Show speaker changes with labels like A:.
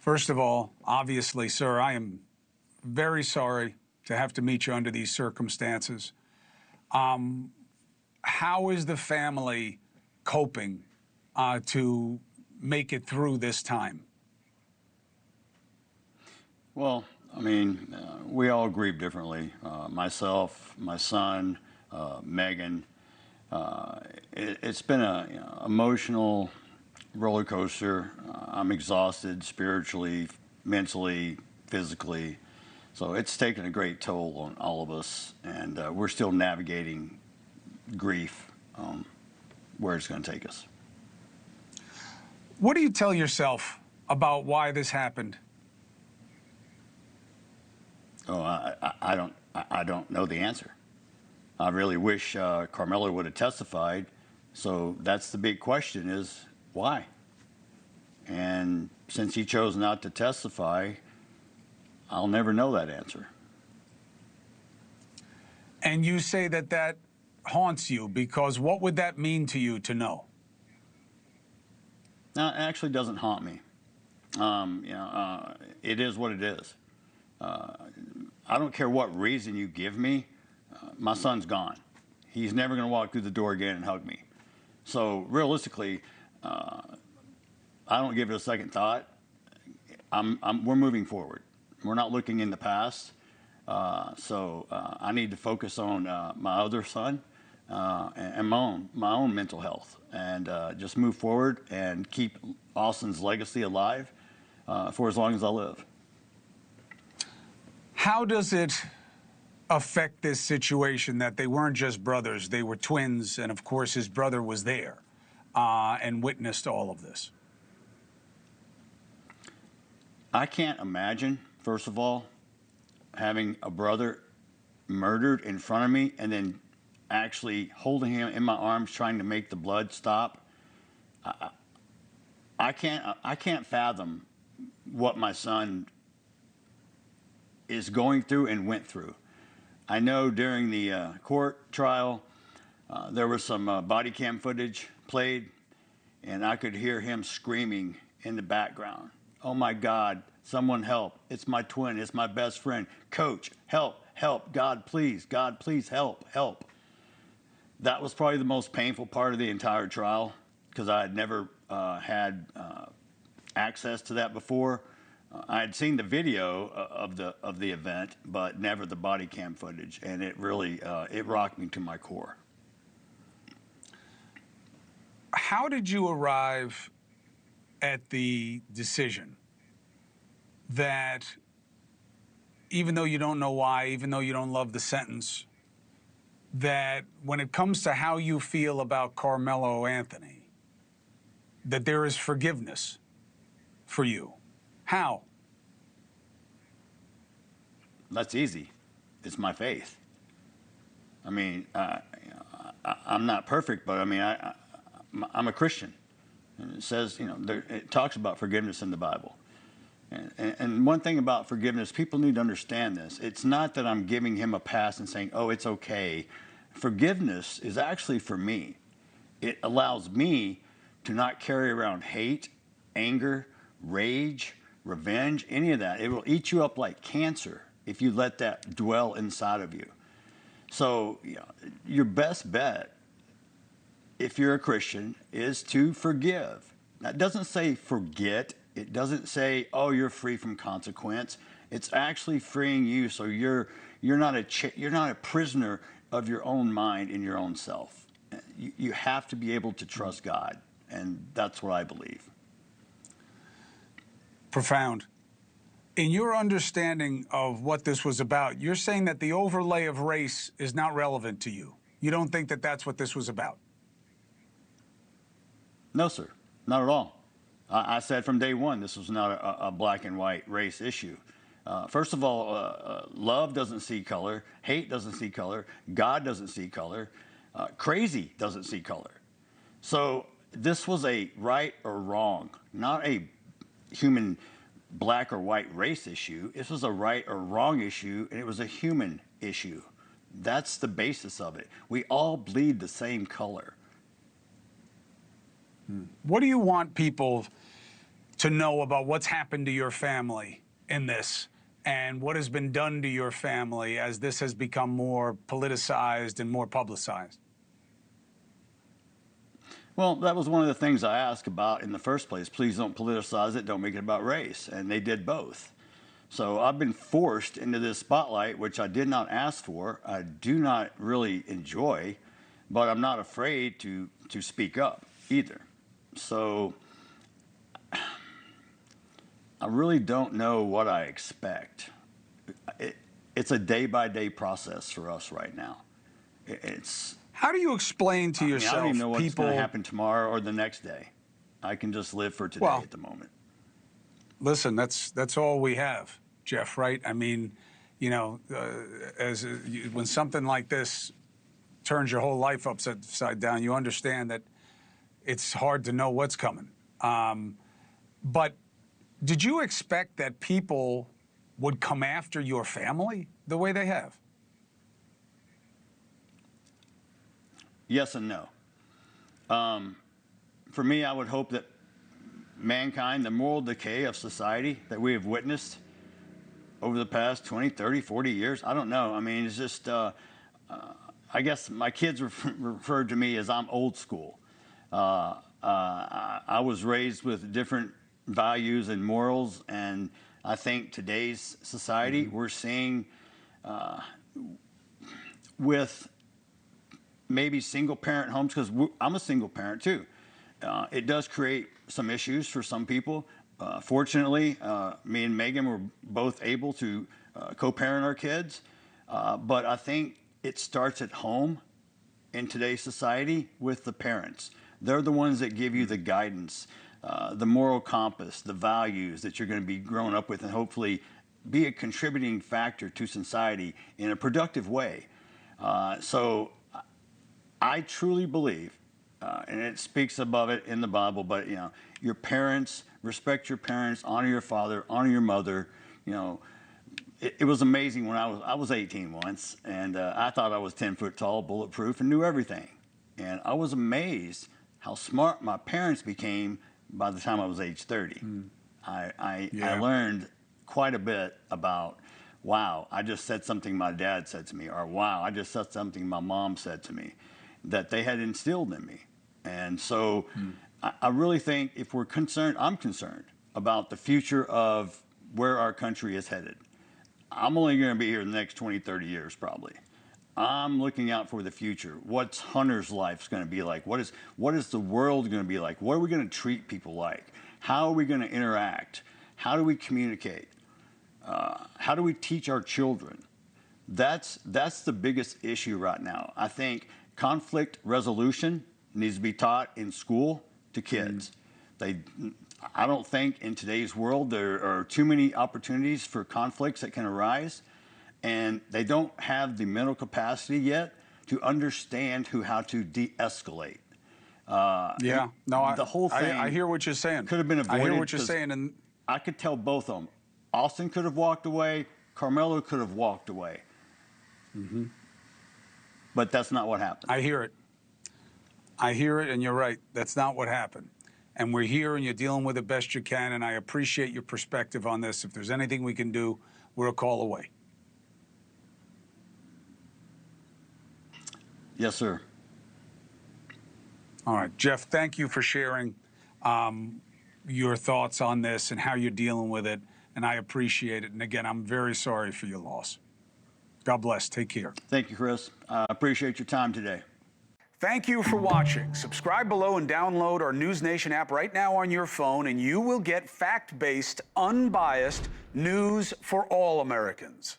A: First of all, obviously, sir, I am very sorry to have to meet you under these circumstances. How is the family coping to make it through this time?
B: Well, I mean, we all grieve differently. Myself, my son, Megan. It's been an emotional roller coaster. I'm exhausted spiritually, mentally, physically. So it's taken a great toll on all of us, and we're still navigating grief, where it's going to take us.
A: What do you tell yourself about why this happened?
B: Oh, I don't know the answer. I really wish Karmelo would have testified. So that's the big question: is why? And since he chose not to testify, I'll never know that answer.
A: And you say that that haunts you because what would that mean to you to know?
B: No, it actually doesn't haunt me. It is what it is. I don't care what reason you give me. My son's gone. He's never going to walk through the door again and hug me. So realistically, I don't give it a second thought. We're moving forward. We're not looking in the past. So I need to focus on my other son and my own mental health, and just move forward and keep Austin's legacy alive for as long as I live.
A: How does it affect this situation that they weren't just brothers, they were twins, and of course his brother was there and witnessed all of this?
B: I can't imagine, first of all, having a brother murdered in front of me and then actually holding him in my arms trying to make the blood stop. I can't fathom what my son is going through and went through. I know during the court trial, there was some body cam footage played, and I could hear him screaming in the background. Oh my God, someone help. It's my twin, it's my best friend. Coach, help, help, God, please, help, help. That was probably the most painful part of the entire trial, because I had never had access to that before. I had seen the video of the event, but never the body cam footage, and it really it rocked me to my core.
A: How did you arrive at the decision that, even though you don't know why, even though you don't love the sentence, that when it comes to how you feel about Karmelo Anthony, that there is forgiveness for you? How?
B: That's easy. It's my faith. I mean, I'm not perfect, but I mean, I'm a Christian. And it says, it talks about forgiveness in the Bible. And one thing about forgiveness, people need to understand this. It's not that I'm giving him a pass and saying, oh, it's okay. Forgiveness is actually for me. It allows me to not carry around hate, anger, rage, revenge, any of that. It will eat you up like cancer if you let that dwell inside of you. So your best bet, if you're a Christian, is to forgive. That doesn't say forget. It doesn't say, oh, you're free from consequence. It's actually freeing you, so you're not a prisoner of your own mind and your own self. You have to be able to trust God, and that's what I believe.
A: Profound. In your understanding of what this was about, you're saying that the overlay of race is not relevant to you. You don't think that that's what this was about?
B: No, sir. Not at all. I said from day one this was not a black and white race issue. First of all, love doesn't see color. Hate doesn't see color. God doesn't see color. Crazy doesn't see color. So this was a right or wrong, not a human black or white race issue. This was a right or wrong issue, and it was a human issue. That's the basis of it. We all bleed the same color.
A: What do you want people to know about what's happened to your family in this and what has been done to your family as this has become more politicized and more publicized?
B: Well, that was one of the things I asked about in the first place. Please don't politicize it. Don't make it about race. And they did both. So I've been forced into this spotlight, which I did not ask for. I do not really enjoy, but I'm not afraid to speak up either. So I really don't know what I expect. It's a day-by-day process for us right now. It's.
A: How do you explain to yourself,
B: I don't even know what's
A: people
B: going to happen tomorrow or the next day. I can just live for today at the moment.
A: Listen, that's all we have, Jeff, right? I mean, you know, when something like this turns your whole life upside down, you understand that it's hard to know what's coming. But did you expect that people would come after your family the way they have?
B: Yes and no. For me, I would hope that mankind, the moral decay of society that we have witnessed over the past 20, 30, 40 years, I don't know. I mean, it's just, I guess my kids referred to me as I'm old school. I was raised with different values and morals, and I think today's society, we're seeing with maybe single parent homes, because I'm a single parent too. It does create some issues for some people. Fortunately, me and Megan were both able to co-parent our kids. But I think it starts at home in today's society with the parents. They're the ones that give you the guidance, the moral compass, the values that you're going to be growing up with, and hopefully be a contributing factor to society in a productive way. So I truly believe, and it speaks above it in the Bible, but you know, your parents, respect your parents, honor your father, honor your mother. You know, it was amazing when I was 18 once, and I thought I was 10 foot tall, bulletproof, and knew everything. And I was amazed how smart my parents became by the time I was age 30. I learned quite a bit about, wow, I just said something my dad said to me, or wow, I just said something my mom said to me that they had instilled in me. And so I really think if we're concerned, I'm concerned about the future of where our country is headed. I'm only going to be here the next 20, 30 years probably. I'm looking out for the future. What's Hunter's life's going to be like? What is the world going to be like? What are we going to treat people like? How are we going to interact? How do we communicate? How do we teach our children? That's the biggest issue right now. I think conflict resolution needs to be taught in school to kids. I don't think in today's world there are too many opportunities for conflicts that can arise, and they don't have the mental capacity yet to understand how to de-escalate. The whole thing.
A: I hear what you're saying.
B: Could have been avoided.
A: I hear what you're saying, and
B: I could tell both of them. Austin could have walked away. Karmelo could have walked away. But that's not what happened.
A: I hear it. I hear it, and you're right. That's not what happened. And we're here, and you're dealing with it best you can, and I appreciate your perspective on this. If there's anything we can do, we're a call away.
B: Yes, sir.
A: All right, Jeff, thank you for sharing your thoughts on this and how you're dealing with it, and I appreciate it. And again, I'm very sorry for your loss. God bless. Take care.
B: Thank you, Chris. I appreciate your time today.
A: Thank you for watching. Subscribe below and download our NewsNation app right now on your phone, and you will get fact-based, unbiased news for all Americans.